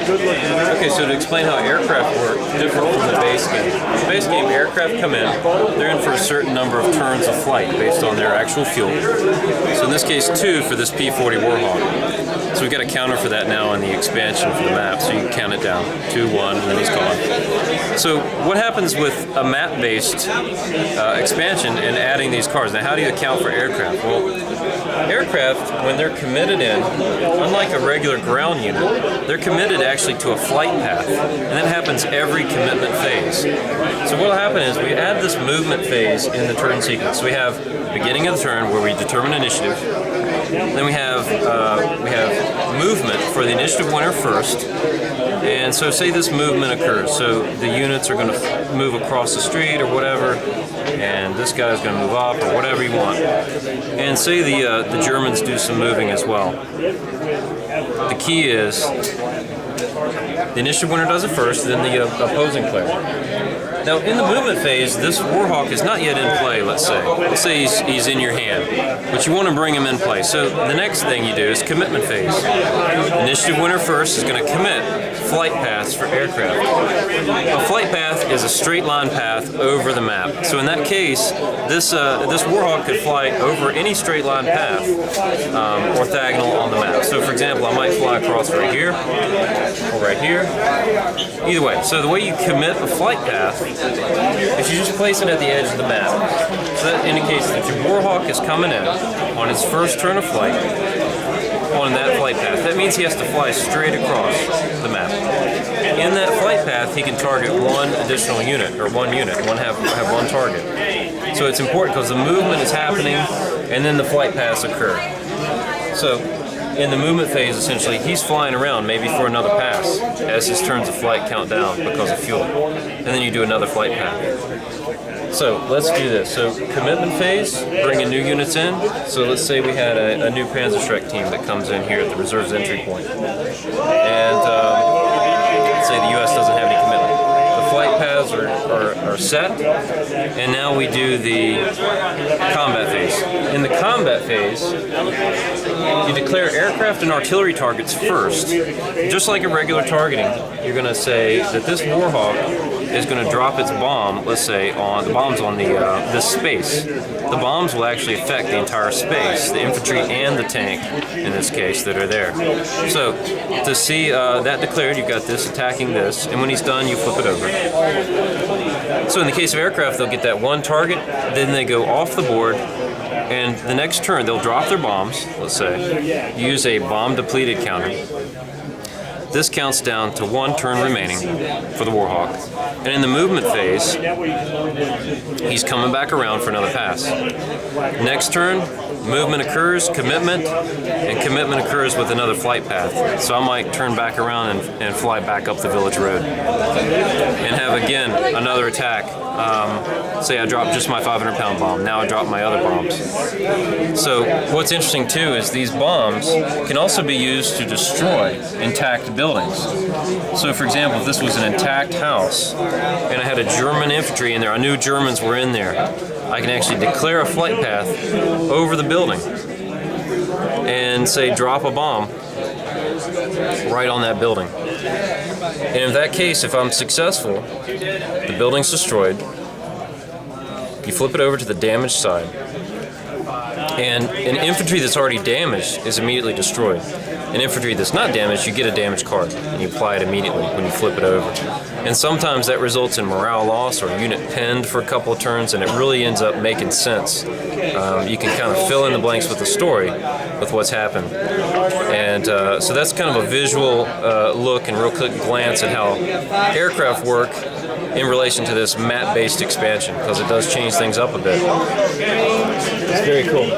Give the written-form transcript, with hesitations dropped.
Okay, so to explain how aircraft work, different from the base game. The base game, aircraft come in, they're in for a certain number of turns of flight based on their actual fuel. So in this case, 2 for this P-40 Warhawk. So we've got a counter for that now in the expansion for the map, so you can count it down. 2, 1, and then he's gone. So what happens with a map-based expansion and adding these cars? Now, how do you account for aircraft? Well, aircraft, when they're committed in, unlike a regular ground unit, they're committed actually to a flight path, and that happens every commitment phase. So what will happen is we add this movement phase in the turn sequence. We have beginning of the turn where we determine initiative. Then we have movement for the initiative winner first. And so say this movement occurs. So the units are going to move across the street or whatever, and this guy's going to move up or whatever you want. And say the Germans do some moving as well. The key is the initiative winner does it first, then the opposing player. Now, in the movement phase, this Warhawk is not yet in play, let's say. Let's say he's in your hand, but you want to bring him in play. So the next thing you do is commitment phase. Initiative winner first is going to commit flight paths for aircraft. A flight path is a straight line path over the map. So in that case, this Warhawk could fly over any straight line path orthogonal on the map. So for example, I might fly across right here or right here. Either way, so the way you commit a flight path is you just place it at the edge of the map. So that indicates that your Warhawk is coming in on its first turn of flight on that flight path. That means he has to fly straight across the map. In that flight path, he can target one additional unit, or one unit, have one target. So it's important because the movement is happening and then the flight paths occur. So in the movement phase, essentially, he's flying around maybe for another pass as his turns of flight count down because of fuel. And then you do another flight path. So let's do this. So commitment phase, bringing new units in. So let's say we had a new Panzerschreck team that comes in here at the reserves entry point. And let's say the U.S. doesn't have any commitment. The flight paths are set, and now we do the combat phase. In the combat phase, you declare aircraft and artillery targets first. Just like a regular targeting, you're going to say that this Warhawk is going to drop its bomb, let's say, on the bombs on this space. The bombs will actually affect the entire space, the infantry and the tank, in this case, that are there. So, to see that declared, you've got this attacking this, and when he's done, you flip it over. So in the case of aircraft, they'll get that one target, then they go off the board, and the next turn, they'll drop their bombs, let's say, use a bomb-depleted counter. This counts down to 1 turn remaining for the Warhawk. And in the movement phase, he's coming back around for another pass. Next turn, movement occurs, commitment, and commitment occurs with another flight path. So I might turn back around and fly back up the village road. And have, again, another attack. Say I drop just my 500-pound bomb. Now I drop my other bombs. So what's interesting, too, is these bombs can also be used to destroy intact buildings. So, for example, if this was an intact house and I had a German infantry in there, I knew Germans were in there, I can actually declare a flight path over the building and say drop a bomb right on that building. And in that case, if I'm successful, the building's destroyed, you flip it over to the damaged side, and an infantry that's already damaged is immediately destroyed. An infantry that's not damaged, you get a damaged card, and you apply it immediately when you flip it over. And sometimes that results in morale loss or unit pinned for a couple of turns, and it really ends up making sense. You can kind of fill in the blanks with the story with what's happened. And so that's kind of a visual look and real quick glance at how aircraft work in relation to this map-based expansion, because it does change things up a bit. It's very cool.